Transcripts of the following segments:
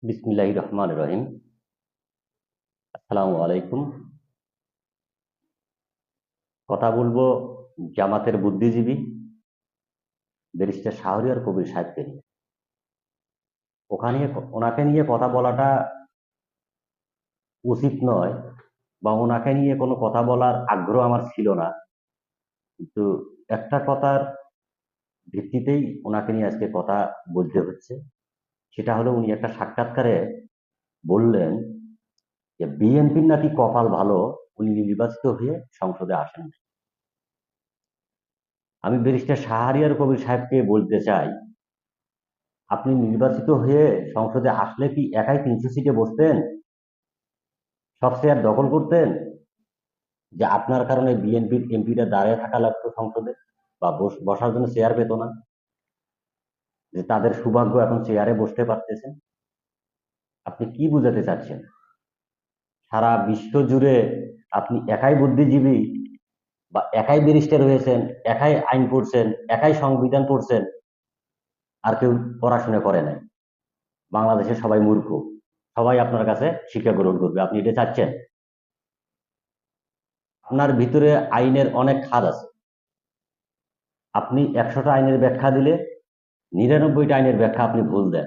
বিসমিল্লাহির রহমানির রহিম। আসসালামু আলাইকুম। কথা বলবো জামাতের বুদ্ধিজীবী ব্যারিস্টার শাহরিয়ার কবির সাহেবকে নিয়ে। ওনাকে নিয়ে কথা বলাটা উচিত নয়, বা ওনাকে নিয়ে কোনো কথা বলার আগ্রহ আমার ছিল না, কিন্তু একটা কথার ভিত্তিতেই ওনাকে নিয়ে আজকে কথা বলতে হচ্ছে। সেটা হলো, উনি একটা সাক্ষাৎকারে বললেন যে বিএনপির নাকি কপাল ভালো, উনি নির্বাচিত হয়ে সংসদে আসেন। আমি ব্যারিস্টার শাহরিয়ার কবির সাহেবকে বলতে চাই, আপনি নির্বাচিত হয়ে সংসদে আসলে কি একাই 300 সিটে বসতেন, সব চেয়ার দখল করতেন, যে আপনার কারণে বিএনপির এমপিরা দাঁড়িয়ে থাকা লাগতো সংসদে, বা বসার জন্য চেয়ার পেত না, যে তাদের সৌভাগ্য এখন চেয়ারে বসতে পারতেছেন? আপনি কি বুঝাতে চাচ্ছেন? সারা বিশ্ব জুড়ে আপনি একাই বুদ্ধিজীবী, বা একাই ব্যারিস্টার হয়েছেন, একাই আইন পড়ছেন, একাই সংবিধান পড়ছেন, আর কেউ পড়াশোনা করে নাই? বাংলাদেশের সবাই মূর্খ, সবাই আপনার কাছে শিক্ষা গ্রহণ করবে, আপনি এটা চাচ্ছেন? আপনার ভিতরে আইনের অনেক খাত আছে। আপনি 100টা আইনের ব্যাখ্যা দিলে 99টা আইনের ব্যাখ্যা আপনি ভুল দেন।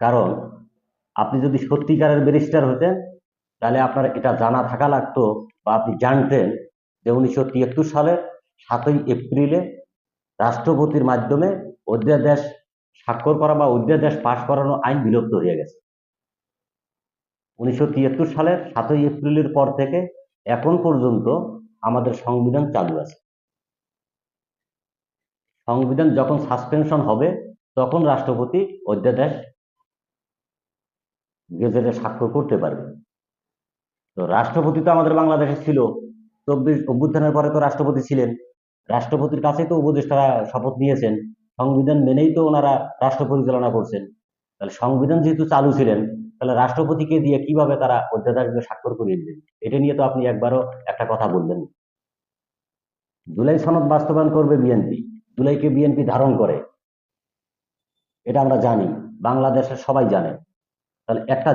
কারণ আপনি যদি সত্যিকারের ব্যারিস্টার হতেন, তাহলে আপনার এটা জানা থাকা লাগতো, বা আপনি জানতেন যে 1973 সালের 7ই এপ্রিলে রাষ্ট্রপতির মাধ্যমে অধ্যাদেশ স্বাক্ষর করা বা অধ্যাদেশ পাশ করানো আইন বিলুপ্ত হয়ে গেছে। 1973 সালের 7ই এপ্রিলের পর থেকে এখন পর্যন্ত আমাদের সংবিধান চালু আছে। সংবিধান যখন সাসপেনশন হবে, তখন রাষ্ট্রপতি অধ্যাদেশ গেজেটে স্বাক্ষর করতে পারবে। তো রাষ্ট্রপতি তো আমাদের বাংলাদেশে ছিল, 24 অভ্যুত্থানের পরে তো রাষ্ট্রপতি ছিলেন। রাষ্ট্রপতির কাছেই তো উপদেষ্টারা শপথ নিয়েছেন, সংবিধান মেনেই তো ওনারা রাষ্ট্র পরিচালনা করছেন। তাহলে সংবিধান যেহেতু চালু ছিলেন, তাহলে রাষ্ট্রপতিকে দিয়ে কিভাবে তারা অধ্যাদেশগুলো স্বাক্ষর করিয়ে দিলেন? এটা নিয়ে তো আপনি একবারও একটা কথা বললেন। জুলাই সনদ বাস্তবায়ন করবে বিএনপি, জুলাইকে বিএনপি ধারণ করে, এটা আমরা জানি, বাংলাদেশের সবাই জানে। তাহলে একটা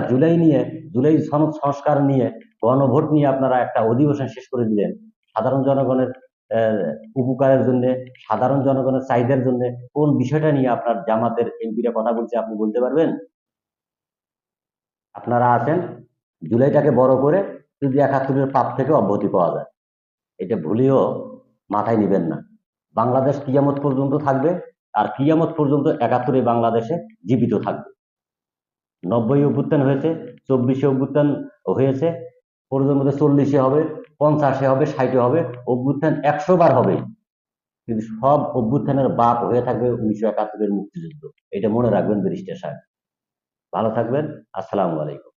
জুলাই সনদ সংস্কার নিয়ে, গণভোট নিয়ে আপনারা একটা অধিবেশন শেষ করে দিলেন। সাধারণ জনগণের আহ, উপকারের জন্য, সাধারণ জনগণের চাহিদার জন্য কোন বিষয়টা নিয়ে আপনার জামাতের এমপিরা কথা বলছে আপনি বলতে পারবেন? আপনারা আছেন জুলাইটাকে বড় করে যদি 71-এর পাপ থেকে অব্যাহতি পাওয়া যায়, এটা ভুলেও মাথায় নিবেন না। বাংলাদেশ কিয়ামত পর্যন্ত থাকবে, আর কিয়ামত পর্যন্ত 71 বাংলাদেশে জীবিত থাকবে। 90 অভ্যুত্থান হয়েছে, 24 অভ্যুত্থান হয়েছে, প্রয়োজন মধ্যে 40 হবে, 50 হবে, 60 হবে, অভ্যুত্থান 100 বার হবে, কিন্তু সব অভ্যুত্থানের বাপ হয়ে থাকবে 1971-এর মুক্তিযুদ্ধ। এটা মনে রাখবেন ব্যারিস্টার সাহেব। ভালো থাকবেন। আসসালামু আলাইকুম।